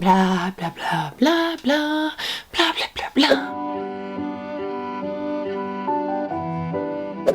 Bla bla bla bla bla bla bla bla bla.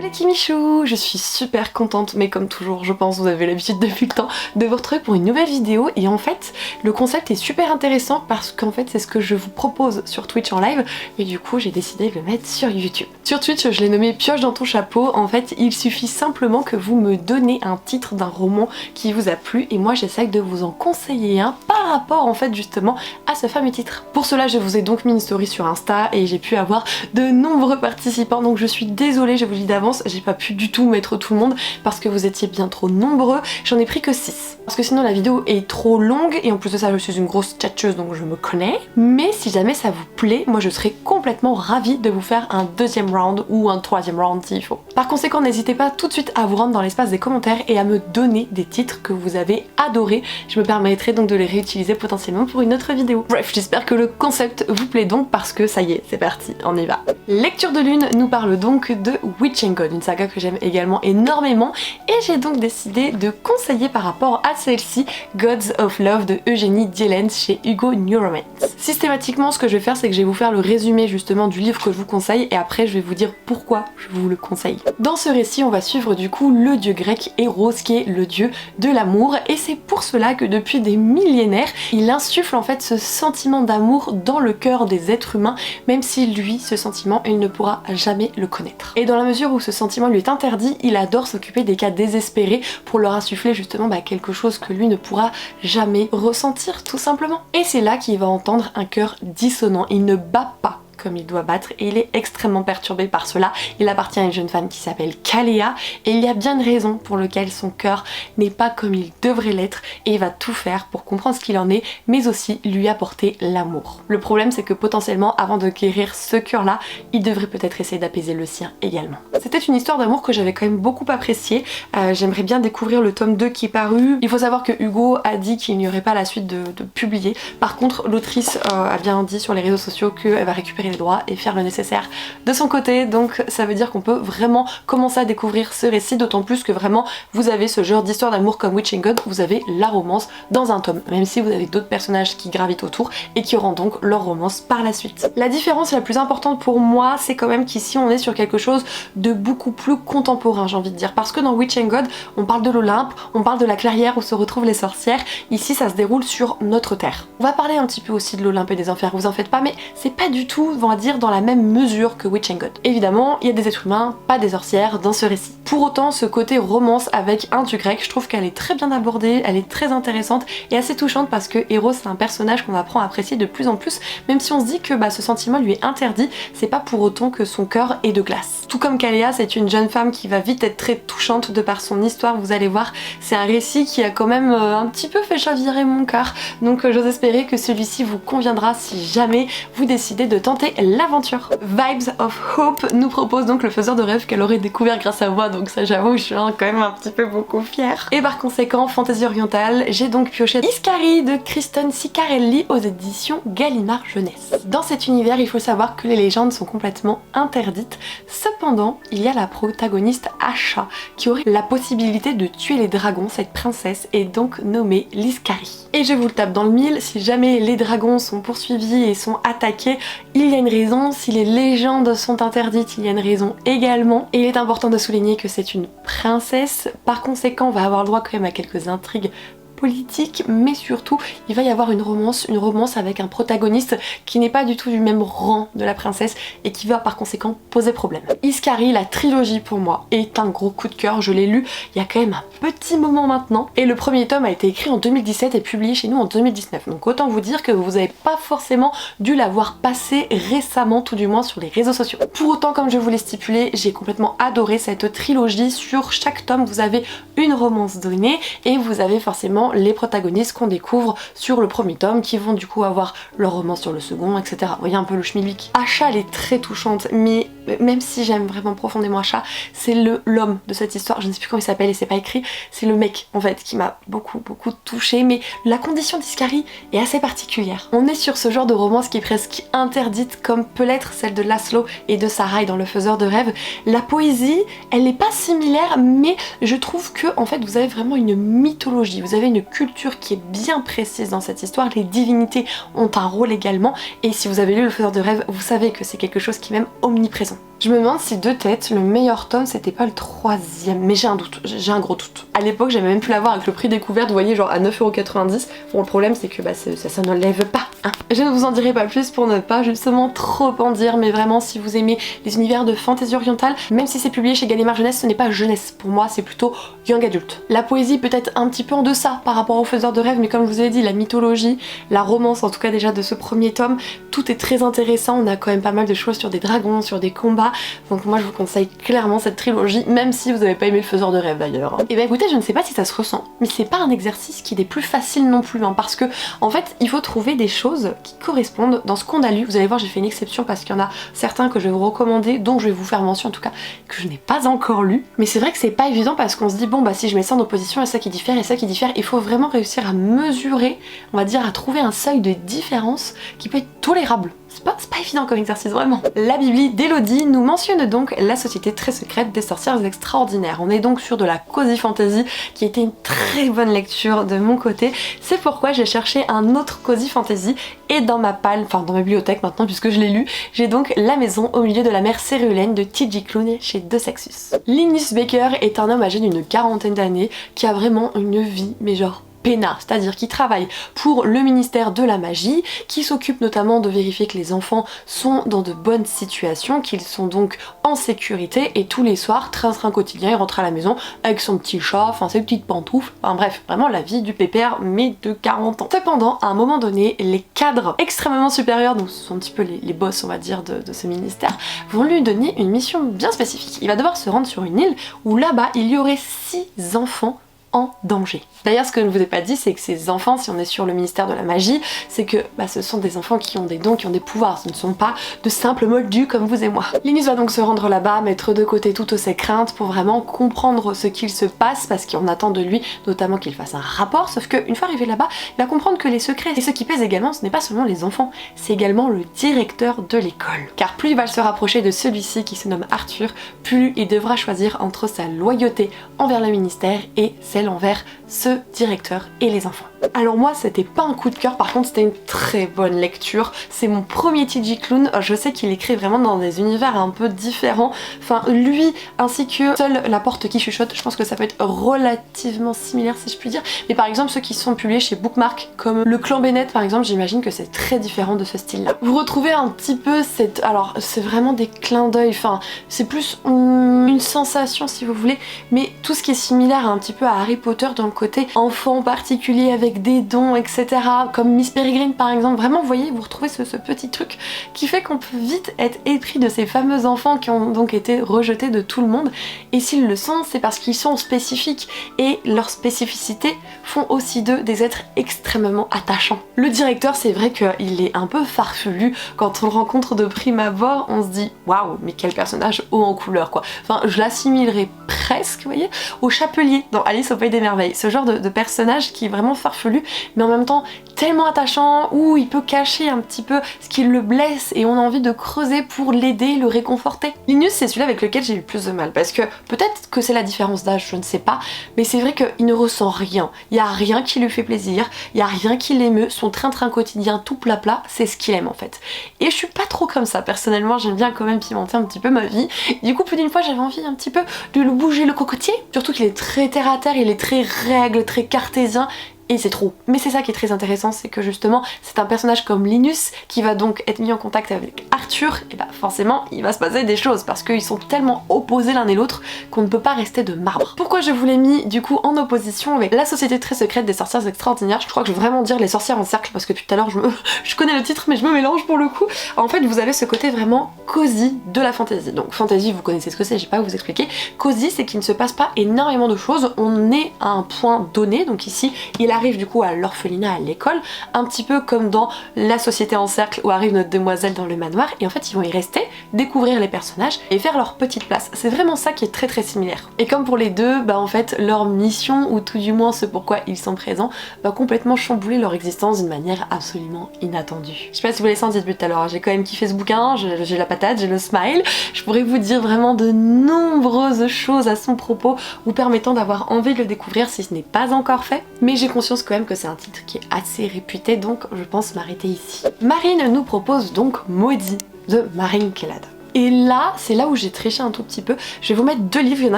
Les Kimichou, je suis super contente, mais comme toujours, je pense que vous avez l'habitude depuis le temps de vous retrouver pour une nouvelle vidéo. Et en fait, le concept est super intéressant parce qu'en fait, c'est ce que je vous propose sur Twitch en live, et du coup, j'ai décidé de le mettre sur YouTube. Sur Twitch, je l'ai nommé Pioche dans ton chapeau. En fait, il suffit simplement que vous me donnez un titre d'un roman qui vous a plu, et moi, j'essaie de vous en conseiller un par rapport, en fait, justement, à ce fameux titre. Pour cela, je vous ai donc mis une story sur Insta, et j'ai pu avoir de nombreux participants, donc je suis désolée, je vous le dis d'avance, j'ai pas pu du tout mettre tout le monde parce que vous étiez bien trop nombreux, j'en ai pris que 6. Parce que sinon la vidéo est trop longue et en plus de ça je suis une grosse tchatcheuse donc je me connais. Mais si jamais ça vous plaît, moi je serais complètement ravie de vous faire un deuxième round ou un troisième round s'il faut. Par conséquent, n'hésitez pas tout de suite à vous rendre dans l'espace des commentaires et à me donner des titres que vous avez adorés. Je me permettrai donc de les réutiliser potentiellement pour une autre vidéo. Bref, j'espère que le concept vous plaît donc parce que ça y est, c'est parti, on y va. Lecture de lune nous parle donc de Witch and God, une saga que j'aime également énormément, et j'ai donc décidé de conseiller par rapport à celle-ci Gods of Love de Eugénie Dielens chez Hugo New Romance. Systématiquement, ce que je vais faire, c'est que je vais vous faire le résumé justement du livre que je vous conseille et après je vais vous dire pourquoi je vous le conseille. Dans ce récit, on va suivre du coup le dieu grec Eros qui est le dieu de l'amour, et c'est pour cela que depuis des millénaires, il insuffle en fait ce sentiment d'amour dans le cœur des êtres humains, même si lui, ce sentiment, il ne pourra jamais le connaître. Et dans la mesure où ce sentiment lui est interdit, il adore s'occuper des cas désespérés pour leur insuffler justement quelque chose que lui ne pourra jamais ressentir tout simplement. Et c'est là qu'il va entendre un cœur dissonant, il ne bat pas comme il doit battre et il est extrêmement perturbé par cela. Il appartient à une jeune femme qui s'appelle Kaléa et il y a bien une raison pour laquelle son cœur n'est pas comme il devrait l'être, et il va tout faire pour comprendre ce qu'il en est mais aussi lui apporter l'amour. Le problème, c'est que potentiellement avant de guérir ce cœur là, il devrait peut-être essayer d'apaiser le sien également. C'était une histoire d'amour que j'avais quand même beaucoup appréciée. J'aimerais bien découvrir le tome 2 qui est paru. Il faut savoir que Hugo a dit qu'il n'y aurait pas la suite de publier. Par contre, l'autrice a bien dit sur les réseaux sociaux qu'elle va récupérer les droits et faire le nécessaire de son côté, donc ça veut dire qu'on peut vraiment commencer à découvrir ce récit, d'autant plus que vraiment vous avez ce genre d'histoire d'amour comme Witch and God, vous avez la romance dans un tome, même si vous avez d'autres personnages qui gravitent autour et qui auront donc leur romance par la suite. La différence la plus importante pour moi, c'est quand même qu'ici on est sur quelque chose de beaucoup plus contemporain, j'ai envie de dire, parce que dans Witch and God, on parle de l'Olympe, on parle de la clairière où se retrouvent les sorcières. Ici ça se déroule sur notre terre. On va parler un petit peu aussi de l'Olympe et des enfers, vous en faites pas, mais c'est pas du tout, on va dire, dans la même mesure que Witch and God. Évidemment, il y a des êtres humains, pas des sorcières dans ce récit. Pour autant, ce côté romance avec un dieu grec, je trouve qu'elle est très bien abordée, elle est très intéressante et assez touchante parce que Eros, c'est un personnage qu'on apprend à apprécier de plus en plus, même si on se dit que ce sentiment lui est interdit, c'est pas pour autant que son cœur est de glace. Tout comme Kaléa, c'est une jeune femme qui va vite être très touchante de par son histoire, vous allez voir, c'est un récit qui a quand même un petit peu fait chavirer mon cœur, donc j'ose espérer que celui-ci vous conviendra si jamais vous décidez de tenter l'aventure. Vibes of Hope nous propose donc le faiseur de rêve qu'elle aurait découvert grâce à moi, donc ça j'avoue je suis quand même un petit peu beaucoup fière. Et par conséquent, fantaisie orientale, j'ai donc pioché Iskari de Kristen Ciccarelli aux éditions Gallimard Jeunesse. Dans cet univers, il faut savoir que les légendes sont complètement interdites, cependant il y a la protagoniste Asha qui aurait la possibilité de tuer les dragons. Cette princesse est donc nommée l'Iskari. Et je vous le tape dans le mille, si jamais les dragons sont poursuivis et sont attaqués, il y a une raison. Si les légendes sont interdites, il y a une raison également. Et il est important de souligner que c'est une princesse, par conséquent on va avoir le droit quand même à quelques intrigues politique, mais surtout il va y avoir une romance avec un protagoniste qui n'est pas du tout du même rang de la princesse et qui va par conséquent poser problème. Iskari, la trilogie pour moi est un gros coup de cœur, je l'ai lu il y a quand même un petit moment maintenant et le premier tome a été écrit en 2017 et publié chez nous en 2019, donc autant vous dire que vous n'avez pas forcément dû l'avoir passé récemment, tout du moins sur les réseaux sociaux. Pour autant, comme je vous l'ai stipulé, j'ai complètement adoré cette trilogie. Sur chaque tome vous avez une romance donnée et vous avez forcément les protagonistes qu'on découvre sur le premier tome qui vont du coup avoir leur romance sur le second, etc. Vous voyez un peu le schmilblick. Asha, elle est très touchante, mais même si j'aime vraiment profondément Asha, c'est l'homme de cette histoire, je ne sais plus comment il s'appelle et c'est pas écrit, c'est le mec en fait qui m'a beaucoup touchée, mais la condition d'Iskari est assez particulière. On est sur ce genre de romance qui est presque interdite comme peut l'être celle de Laszlo et de Sarai dans Le Faiseur de rêves. La poésie, elle n'est pas similaire, mais je trouve que en fait vous avez vraiment une mythologie, vous avez une culture qui est bien précise dans cette histoire, les divinités ont un rôle également, et si vous avez lu Le Faiseur de rêves, vous savez que c'est quelque chose qui est même omniprésent. Je me demande si de tête, le meilleur tome c'était pas le 3e, mais j'ai un doute, j'ai un gros doute. À l'époque j'avais même pu l'avoir avec le prix découverte, vous voyez, genre à 9,90€. Bon, le problème c'est que bah, ça ne lève pas, hein. Je ne vous en dirai pas plus pour ne pas justement trop en dire, mais vraiment si vous aimez les univers de fantasy orientale, même si c'est publié chez Gallimard Jeunesse, ce n'est pas jeunesse, pour moi c'est plutôt young adulte. La poésie peut être un petit peu en deçà par rapport au Faiseur de rêves, mais comme je vous ai dit, la mythologie, la romance en tout cas déjà de ce premier tome, tout est très intéressant, on a quand même pas mal de choses sur des dragons, sur des combats, donc moi je vous conseille clairement cette trilogie, même si vous n'avez pas aimé Le Faiseur de rêves d'ailleurs. Et bah écoutez, je ne sais pas si ça se ressent, mais c'est pas un exercice qui est des plus faciles non plus, hein, parce que en fait il faut trouver des choses qui correspondent dans ce qu'on a lu. Vous allez voir, j'ai fait une exception parce qu'il y en a certains que je vais vous recommander, dont je vais vous faire mention en tout cas, que je n'ai pas encore lu. Mais c'est vrai que c'est pas évident parce qu'on se dit bon bah si je mets ça en opposition et ça qui diffère et ça qui diffère, il faut vraiment réussir à mesurer, on va dire à trouver un seuil de différence qui peut être tolérable. C'est pas évident comme exercice, vraiment. La Bibli d'Elodie nous mentionne donc la société très secrète des sorcières extraordinaires. On est donc sur de la cozy fantasy qui a été une très bonne lecture de mon côté. C'est pourquoi j'ai cherché un autre cozy fantasy et dans ma palle, enfin dans ma bibliothèque maintenant puisque je l'ai lu, j'ai donc La maison au milieu de la mer Céruléenne de T.J. Klune chez De Sexus. Linus Baker est un homme âgé d'une quarantaine d'années qui a vraiment une vie, mais genre peinard, c'est-à-dire qui travaille pour le ministère de la magie, qui s'occupe notamment de vérifier que les enfants sont dans de bonnes situations, qu'ils sont donc en sécurité, et tous les soirs, train quotidien, il rentre à la maison avec son petit chat, enfin ses petites pantoufles, enfin bref, vraiment la vie du pépère, mais de 40 ans. Cependant, à un moment donné, les cadres extrêmement supérieurs, donc ce sont un petit peu les boss on va dire de ce ministère, vont lui donner une mission bien spécifique. Il va devoir se rendre sur une île où là-bas il y aurait 6 enfants en danger. D'ailleurs, ce que je ne vous ai pas dit, c'est que ces enfants, si on est sur le ministère de la magie, c'est que ce sont des enfants qui ont des dons, qui ont des pouvoirs, ce ne sont pas de simples moldus comme vous et moi. Linus va donc se rendre là-bas, mettre de côté toutes ses craintes pour vraiment comprendre ce qu'il se passe, parce qu'on attend de lui notamment qu'il fasse un rapport, sauf qu'une fois arrivé là-bas, il va comprendre que les secrets, et ce qui pèse également, ce n'est pas seulement les enfants, c'est également le directeur de l'école. Car plus il va se rapprocher de celui-ci qui se nomme Arthur, plus il devra choisir entre sa loyauté envers le ministère et celle envers ce directeur et les enfants. Alors moi c'était pas un coup de cœur, par contre c'était une très bonne lecture, c'est mon premier T.J. Klune, je sais qu'il écrit vraiment dans des univers un peu différents, enfin lui ainsi que Seule la porte qui chuchote, je pense que ça peut être relativement similaire si je puis dire, mais par exemple ceux qui sont publiés chez Bookmark comme Le Clan Bennett par exemple, j'imagine que c'est très différent de ce style là. Vous retrouvez un petit peu cette... alors c'est vraiment des clins d'œil, enfin c'est plus une sensation si vous voulez, mais tout ce qui est similaire un petit peu à Harry Potter dans le côté enfant particulier avec des dons, etc. Comme Miss Peregrine par exemple. Vraiment, vous voyez, vous retrouvez ce petit truc qui fait qu'on peut vite être épris de ces fameux enfants qui ont donc été rejetés de tout le monde. Et s'ils le sont, c'est parce qu'ils sont spécifiques et leurs spécificités font aussi d'eux des êtres extrêmement attachants. Le directeur, c'est vrai qu'il est un peu farfelu. Quand on le rencontre de prime abord, on se dit waouh, mais quel personnage haut en couleur quoi. Enfin, je l'assimilerais presque, vous voyez, au Chapelier dans Alice au Pays des Merveilles. Ce genre de personnage qui est vraiment farfelu, mais en même temps tellement attachant, où il peut cacher un petit peu ce qui le blesse et on a envie de creuser pour l'aider, le réconforter. Linus, c'est celui-là avec lequel j'ai eu le plus de mal, parce que peut-être que c'est la différence d'âge, je ne sais pas, mais c'est vrai qu'il ne ressent rien. Il n'y a rien qui lui fait plaisir, il n'y a rien qui l'émeut, son train-train quotidien tout plat, c'est ce qu'il aime en fait. Et je suis pas trop comme ça, personnellement, j'aime bien quand même pimenter un petit peu ma vie. Du coup, plus d'une fois, j'avais envie un petit peu de le bouger le cocotier, surtout qu'il est très terre à terre, il est très règle, très cartésien, et c'est trop. Mais c'est ça qui est très intéressant, c'est que justement c'est un personnage comme Linus qui va donc être mis en contact avec Arthur, et bah forcément il va se passer des choses parce qu'ils sont tellement opposés l'un et l'autre qu'on ne peut pas rester de marbre. Pourquoi je vous l'ai mis du coup en opposition avec La société très secrète des sorcières extraordinaires? Je crois que je vais vraiment dire Les sorcières en cercle parce que depuis tout à l'heure je connais le titre mais je me mélange pour le coup. En fait vous avez ce côté vraiment cosy de la fantasy. Donc fantasy vous connaissez ce que c'est, j'ai pas à vous expliquer. Cosy c'est qu'il ne se passe pas énormément de choses, on est à un point donné, donc ici il a arrive du coup à l'orphelinat, à l'école, un petit peu comme dans La Société en cercle où arrive notre demoiselle dans le manoir, et en fait ils vont y rester, découvrir les personnages et faire leur petite place. C'est vraiment ça qui est très similaire. Et comme pour les deux, bah en fait leur mission, ou tout du moins ce pourquoi ils sont présents, va complètement chambouler leur existence d'une manière absolument inattendue. Je sais pas si vous l'avez senti depuis tout à l'heure, j'ai quand même kiffé ce bouquin, j'ai la patate, j'ai le smile, je pourrais vous dire vraiment de nombreuses choses à son propos, vous permettant d'avoir envie de le découvrir si ce n'est pas encore fait, mais j'ai conscience quand même que c'est un titre qui est assez réputé, donc je pense m'arrêter ici. Marine nous propose donc Maudit de Marine Kellad. Et là, c'est là où j'ai triché un tout petit peu. Je vais vous mettre 2 livres, il y en a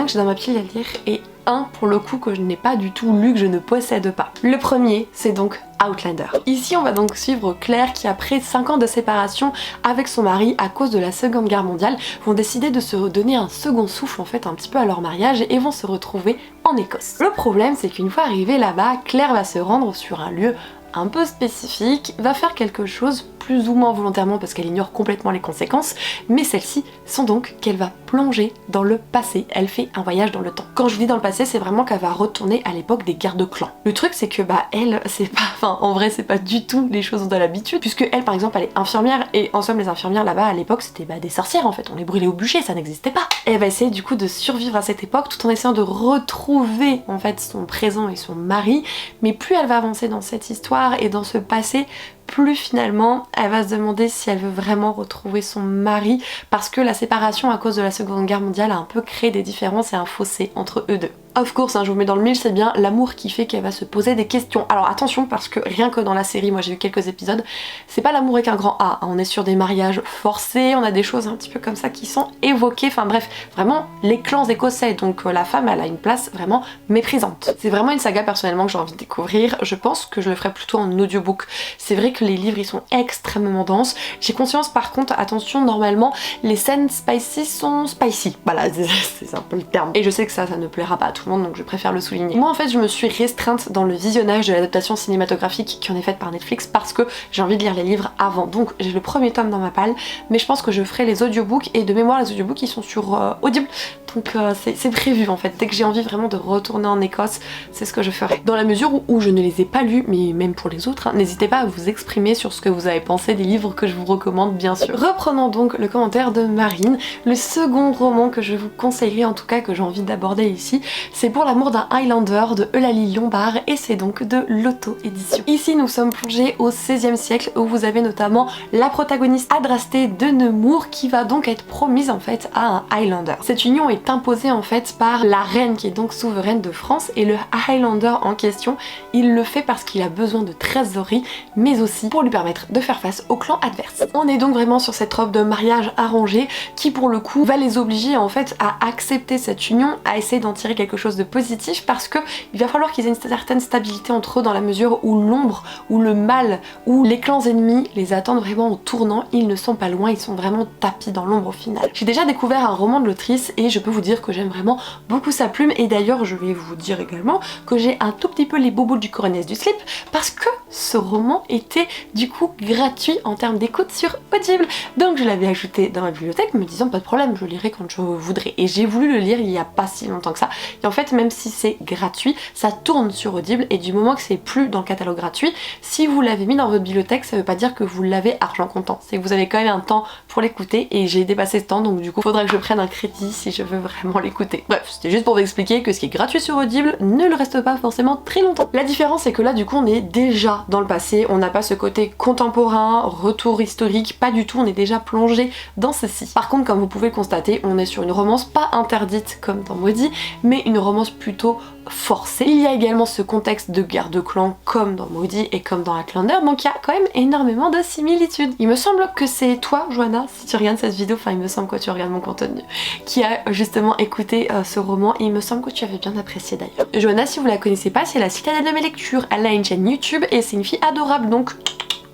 un que j'ai dans ma pile à lire et un pour le coup que je n'ai pas du tout lu, que je ne possède pas. Le premier, c'est donc Outlander. Ici, on va donc suivre Claire qui, après 5 ans de séparation avec son mari à cause de la Seconde Guerre mondiale, vont décider de se redonner un second souffle en fait un petit peu à leur mariage et vont se retrouver en Écosse. Le problème, c'est qu'une fois arrivée là-bas, Claire va se rendre sur un lieu un peu spécifique, va faire quelque chose plus ou moins volontairement parce qu'elle ignore complètement les conséquences, mais celles-ci sont donc qu'elle va plonger dans le passé, elle fait un voyage dans le temps. Quand je vous dis dans le passé, c'est vraiment qu'elle va retourner à l'époque des guerres de clans. Le truc c'est que bah elle, c'est pas, enfin en vrai c'est pas du tout les choses dont elle a l'habitude, puisque elle par exemple elle est infirmière, et en somme les infirmières là-bas à l'époque c'était des sorcières en fait, on les brûlait au bûcher, ça n'existait pas. Et elle va essayer du coup de survivre à cette époque tout en essayant de retrouver en fait son présent et son mari, mais plus elle va avancer dans cette histoire et dans ce passé, plus finalement elle va se demander si elle veut vraiment retrouver son mari, parce que la séparation à cause de la Seconde Guerre mondiale a un peu créé des différences et un fossé entre eux deux. Of course, hein, je vous mets dans le mille, c'est bien l'amour qui fait qu'elle va se poser des questions. Alors attention, parce que rien que dans la série, moi j'ai vu quelques épisodes, c'est pas l'amour avec un grand A, hein. On est sur des mariages forcés, on a des choses un petit peu comme ça qui sont évoquées, enfin bref, vraiment les clans écossais, donc la femme elle a une place vraiment méprisante. C'est vraiment une saga personnellement que j'ai envie de découvrir, je pense que je le ferai plutôt en audiobook. C'est vrai que les livres ils sont extrêmement denses, j'ai conscience par contre, attention, normalement les scènes spicy sont spicy, voilà, c'est un peu le terme. Et je sais que ça ne plaira pas à tout le monde, donc je préfère le souligner. Moi en fait je me suis restreinte dans le visionnage de l'adaptation cinématographique qui en est faite par Netflix parce que j'ai envie de lire les livres avant, donc j'ai le premier tome dans ma palle, mais je pense que je ferai les audiobooks, et de mémoire les audiobooks ils sont sur Audible, donc c'est prévu en fait. Dès que j'ai envie vraiment de retourner en Écosse, c'est ce que je ferai. Dans la mesure où je ne les ai pas lus, mais même pour les autres, hein, n'hésitez pas à vous exprimer sur ce que vous avez pensé des livres que je vous recommande bien sûr. Reprenons donc le commentaire de Marine. Le second roman que je vous conseillerais, en tout cas que j'ai envie d'aborder ici, c'est Pour l'amour d'un Highlander de Eulalie Lombard, et c'est donc de l'auto-édition. Ici nous sommes plongés au XVIe siècle où vous avez notamment la protagoniste Adrastée de Nemours qui va donc être promise en fait à un Highlander. Cette union est imposée en fait par la reine qui est donc souveraine de France, et le Highlander en question il le fait parce qu'il a besoin de trésorerie, mais aussi pour lui permettre de faire face au clan adverse. On est donc vraiment sur cette robe de mariage arrangée qui pour le coup va les obliger en fait à accepter cette union, à essayer d'en tirer quelque chose de positif, parce que il va falloir qu'ils aient une certaine stabilité entre eux dans la mesure où l'ombre, ou le mal, ou les clans ennemis les attendent vraiment au tournant. Ils ne sont pas loin, ils sont vraiment tapis dans l'ombre au final. J'ai déjà découvert un roman de l'autrice et je peux vous dire que j'aime vraiment beaucoup sa plume, et d'ailleurs je vais vous dire également que j'ai un tout petit peu les bobos du coronesse du slip parce que ce roman était du coup gratuit en termes d'écoute sur Audible, donc je l'avais ajouté dans ma bibliothèque me disant pas de problème, je lirai quand je voudrais, et j'ai voulu le lire il y a pas si longtemps que ça, et en fait même si c'est gratuit, ça tourne sur Audible, et du moment que c'est plus dans le catalogue gratuit, si vous l'avez mis dans votre bibliothèque, ça veut pas dire que vous l'avez argent comptant, c'est que vous avez quand même un temps pour l'écouter, et j'ai dépassé ce temps, donc du coup faudra que je prenne un crédit si je veux vraiment l'écouter. Bref, c'était juste pour vous expliquer que ce qui est gratuit sur Audible ne le reste pas forcément très longtemps. La différence c'est que là du coup on est déjà dans le passé, on n'a pas ce côté contemporain, retour historique, pas du tout, on est déjà plongé dans ceci. Par contre, comme vous pouvez le constater, on est sur une romance pas interdite comme dans Maudit, mais une romance plutôt forcée. Il y a également ce contexte de guerre de clans comme dans Maudit et comme dans Outlander, donc il y a quand même énormément de similitudes. Il me semble que c'est toi, Johanna, si tu regardes cette vidéo, enfin il me semble que tu regardes mon contenu, qui a justement écouté ce roman, et il me semble que tu avais bien apprécié d'ailleurs. Johanna, si vous la connaissez pas, c'est la citadelle de mes lectures, elle a une chaîne YouTube et c'est une fille adorable, donc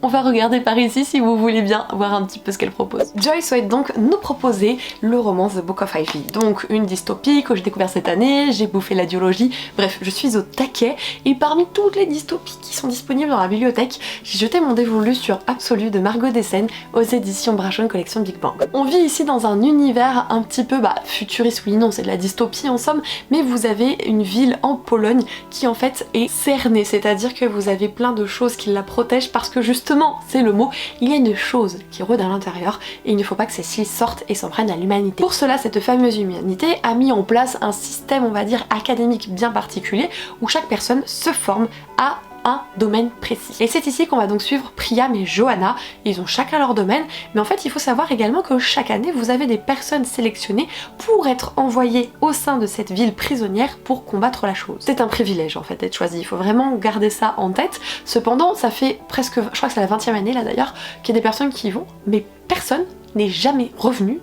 on va regarder par ici si vous voulez bien voir un petit peu ce qu'elle propose. Joy souhaite donc nous proposer le roman The Book of Ivy, donc une dystopie que j'ai découvert cette année, j'ai bouffé la duologie, bref je suis au taquet et parmi toutes les dystopies qui sont disponibles dans la bibliothèque, j'ai jeté mon dévolu sur Absolu de Margot Dessen aux éditions Braschon Collection Big Bang. On vit ici dans un univers un petit peu futuriste, oui non c'est de la dystopie en somme, mais vous avez une ville en Pologne qui en fait est cernée, c'est-à-dire que vous avez plein de choses qui la protègent parce que justement, c'est le mot, il y a une chose qui rôde à l'intérieur et il ne faut pas que celle-ci sorte et s'en prenne à l'humanité. Pour cela, cette fameuse humanité a mis en place un système, on va dire, académique bien particulier où chaque personne se forme à un domaine précis. Et c'est ici qu'on va donc suivre Priam et Johanna, ils ont chacun leur domaine, mais en fait il faut savoir également que chaque année vous avez des personnes sélectionnées pour être envoyées au sein de cette ville prisonnière pour combattre la chose. C'est un privilège en fait d'être choisi, il faut vraiment garder ça en tête. Cependant ça fait presque, je crois que c'est la 20e année là d'ailleurs, qu'il y a des personnes qui y vont, mais personne n'est jamais revenu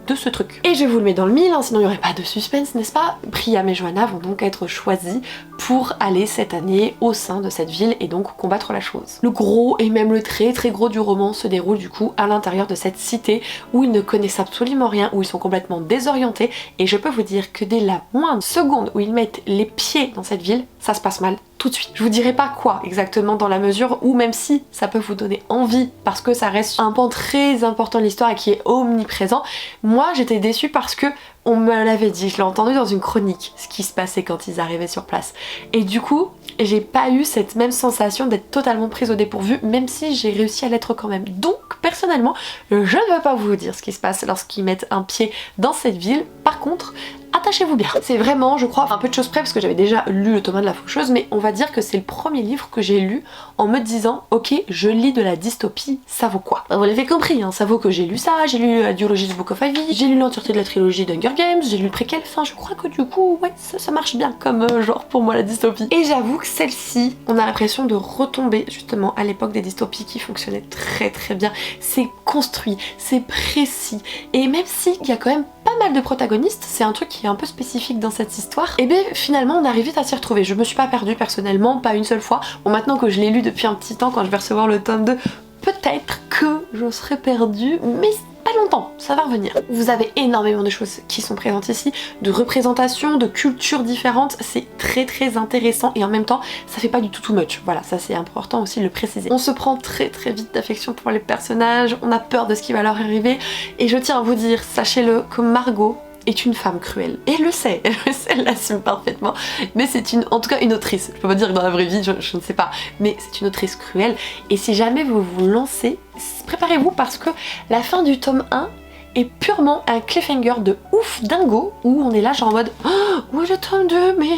de ce truc. Et je vous le mets dans le mille, hein, sinon il n'y aurait pas de suspense, n'est-ce pas? Priam et Johanna vont donc être choisis pour aller cette année au sein de cette ville et donc combattre la chose. Le gros et même le très très gros du roman se déroule du coup à l'intérieur de cette cité où ils ne connaissent absolument rien, où ils sont complètement désorientés et je peux vous dire que dès la moindre seconde où ils mettent les pieds dans cette ville, ça se passe mal tout de suite. Je vous dirai pas quoi exactement dans la mesure où même si ça peut vous donner envie parce que ça reste un pan très important de l'histoire et qui est omniprésent, moi j'étais déçue parce que on me l'avait dit, je l'ai entendu dans une chronique, ce qui se passait quand ils arrivaient sur place. Et du coup, j'ai pas eu cette même sensation d'être totalement prise au dépourvu, même si j'ai réussi à l'être quand même. Donc, personnellement, je ne veux pas vous dire ce qui se passe lorsqu'ils mettent un pied dans cette ville. Par contre, attachez-vous bien. C'est vraiment, je crois, un peu de choses près parce que j'avais déjà lu le tome 1 de la Faucheuse, mais on va dire que c'est le premier livre que j'ai lu en me disant ok, je lis de la dystopie, ça vaut quoi? Vous l'avez compris, hein, ça vaut que j'ai lu ça, j'ai lu la duologie de Book of Ivy, j'ai lu l'entièreté de la trilogie d'Hunger Games, j'ai lu le préquel, enfin je crois que du coup, ouais, ça marche bien comme genre pour moi la dystopie. Et j'avoue que celle-ci, on a l'impression de retomber justement à l'époque des dystopies qui fonctionnaient très très bien. C'est construit, c'est précis, et même s'il y a quand même pas mal de protagonistes, c'est un truc qui est un peu spécifique dans cette histoire, et bien finalement on arrive vite à s'y retrouver. Je me suis pas perdue personnellement, pas une seule fois. Bon, maintenant que je l'ai lu depuis un petit temps, quand je vais recevoir le tome 2, peut-être que je serai perdue, mais pas longtemps, ça va revenir. Vous avez énormément de choses qui sont présentes ici, de représentations, de cultures différentes, c'est très très intéressant et en même temps ça fait pas du tout too much, voilà, ça c'est important aussi de le préciser. On se prend très très vite d'affection pour les personnages, on a peur de ce qui va leur arriver et je tiens à vous dire, sachez-le, que Margot est une femme cruelle. Et elle le sait, elle l'assume parfaitement, mais c'est en tout cas une autrice. Je peux pas dire que dans la vraie vie, je ne sais pas, mais c'est une autrice cruelle. Et si jamais vous vous lancez, préparez-vous parce que la fin du tome 1 est purement un cliffhanger de ouf dingo où on est là genre en mode oh, où est le tome 2 mais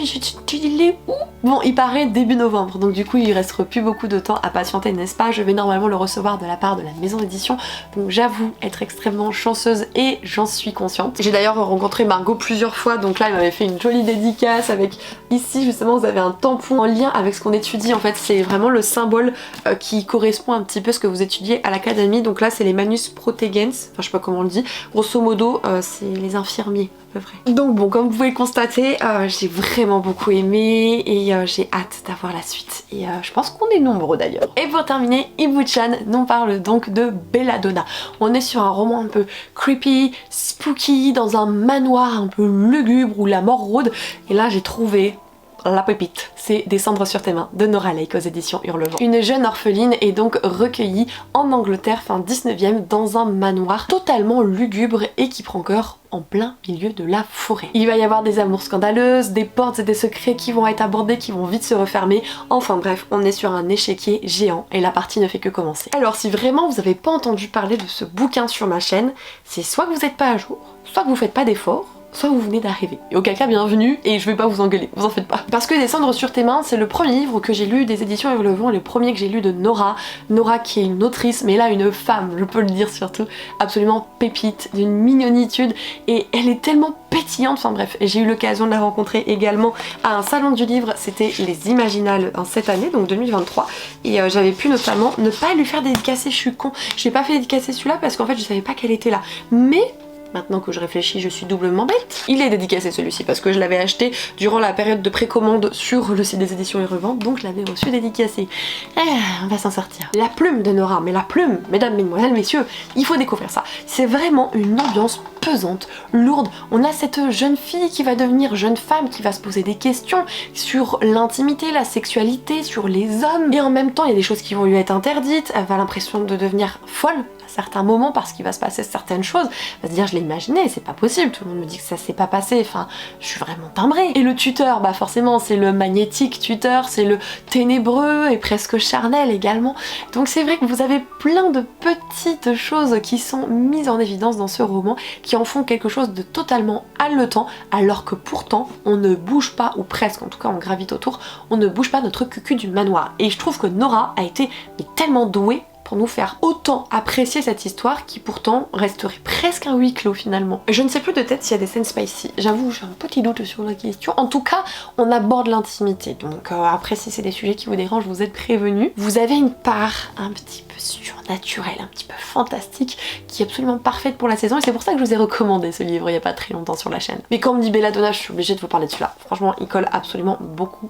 il est où? Bon, il paraît début novembre, donc du coup il reste plus beaucoup de temps à patienter, n'est-ce pas? Je vais normalement le recevoir de la part de la maison d'édition, donc j'avoue être extrêmement chanceuse et j'en suis consciente. J'ai d'ailleurs rencontré Margot plusieurs fois, donc là elle m'avait fait une jolie dédicace avec ici justement vous avez un tampon en lien avec ce qu'on étudie, en fait c'est vraiment le symbole qui correspond un petit peu à ce que vous étudiez à l'académie, donc là c'est les Manus Protegens, enfin je sais pas comment on le dit, grosso modo c'est les infirmiers à peu près. Donc bon, comme vous pouvez le constater, j'ai vraiment beaucoup aimé et j'ai hâte d'avoir la suite et je pense qu'on est nombreux d'ailleurs. Et pour terminer, Ibu-chan nous parle donc de Belladonna. On est sur un roman un peu creepy, spooky, dans un manoir un peu lugubre où la mort rôde et là j'ai trouvé la pépite, c'est Descendre sur tes mains de Nora Lake aux éditions Hurlevent. Une jeune orpheline est donc recueillie en Angleterre fin 19e dans un manoir totalement lugubre et qui prend cœur en plein milieu de la forêt. Il va y avoir des amours scandaleuses, des portes et des secrets qui vont être abordés, qui vont vite se refermer. Enfin bref, on est sur un échiquier géant et la partie ne fait que commencer. Alors si vraiment vous n'avez pas entendu parler de ce bouquin sur ma chaîne, c'est soit que vous n'êtes pas à jour, soit que vous faites pas d'efforts, soit vous venez d'arriver. Et auquel cas, bienvenue, et je vais pas vous engueuler, vous en faites pas. Parce que Descendre sur tes mains, c'est le premier livre que j'ai lu des éditions Hurlevent, le premier que j'ai lu de Nora. Nora qui est une autrice, mais là une femme, je peux le dire surtout, absolument pépite, d'une mignonitude, et elle est tellement pétillante, enfin bref. Et j'ai eu l'occasion de la rencontrer également à un salon du livre, c'était les Imaginales en cette année, donc 2023, et j'avais pu notamment ne pas lui faire dédicacer, je suis con, je n'ai pas fait dédicacer celui-là parce qu'en fait je savais pas qu'elle était là. Mais Maintenant que je réfléchis, je suis doublement bête. Il est dédicacé celui-ci parce que je l'avais acheté durant la période de précommande sur le site des éditions et reventes, donc je l'avais reçu dédicacé. On va s'en sortir. La plume de Nora, mais la plume, mesdames, mesdemoiselles, messieurs, il faut découvrir ça. C'est vraiment une ambiance pesante, lourde. On a cette jeune fille qui va devenir jeune femme, qui va se poser des questions sur l'intimité, la sexualité, sur les hommes. Et en même temps, il y a des choses qui vont lui être interdites. Elle va l'impression de devenir folle à certains moments parce qu'il va se passer certaines choses. Elle va se dire, je l'ai imaginé, c'est pas possible. Tout le monde me dit que ça s'est pas passé. Enfin, je suis vraiment timbrée. Et le tuteur, bah forcément, c'est le magnétique tuteur, c'est le ténébreux et presque charnel également. Donc c'est vrai que vous avez plein de petites choses qui sont mises en évidence dans ce roman, qui en font quelque chose de totalement haletant, alors que pourtant on ne bouge pas, ou presque, en tout cas on gravite autour, on ne bouge pas notre cucu du manoir. Et je trouve que Nora a été tellement douée pour nous faire autant apprécier cette histoire qui pourtant resterait presque un huis clos finalement. Je ne sais plus de tête s'il y a des scènes spicy, j'avoue j'ai un petit doute sur la question. En tout cas on aborde l'intimité, donc après si c'est des sujets qui vous dérangent, vous êtes prévenus. Vous avez une part un petit peu surnaturelle, un petit peu fantastique, qui est absolument parfaite pour la saison, et c'est pour ça que je vous ai recommandé ce livre il y a pas très longtemps sur la chaîne. Mais comme dit Belladonna, je suis obligée de vous parler de celui-là. Franchement il colle absolument beaucoup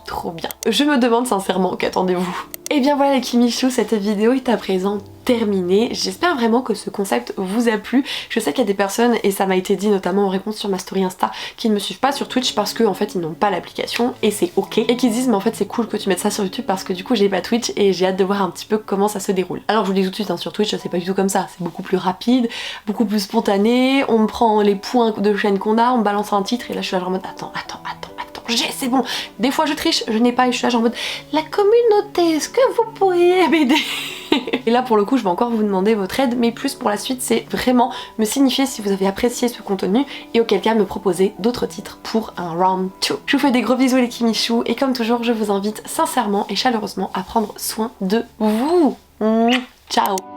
trop bien. Je me demande sincèrement, qu'attendez-vous? Et bien voilà les Kimichou, cette vidéo est à présent terminée. J'espère vraiment que ce concept vous a plu. Je sais qu'il y a des personnes, et ça m'a été dit notamment en réponse sur ma story Insta, qui ne me suivent pas sur Twitch parce qu'en fait ils n'ont pas l'application, et c'est ok, et qui se disent mais en fait c'est cool que tu mettes ça sur YouTube parce que du coup j'ai pas Twitch et j'ai hâte de voir un petit peu comment ça se déroule. Alors je vous dis tout de suite, hein, sur Twitch c'est pas du tout comme ça, c'est beaucoup plus rapide, beaucoup plus spontané, on prend les points de chaîne qu'on a, on balance un titre et là je suis là genre en mode attends, c'est bon. Des fois je triche, je n'ai pas et je suis là genre en mode la communauté, est-ce que vous pourriez m'aider? Et là pour le coup je vais encore vous demander votre aide, mais plus pour la suite c'est vraiment me signifier si vous avez apprécié ce contenu et auquel cas me proposer d'autres titres pour un round 2. Je vous fais des gros bisous les Kimichou, et comme toujours je vous invite sincèrement et chaleureusement à prendre soin de vous. Ciao.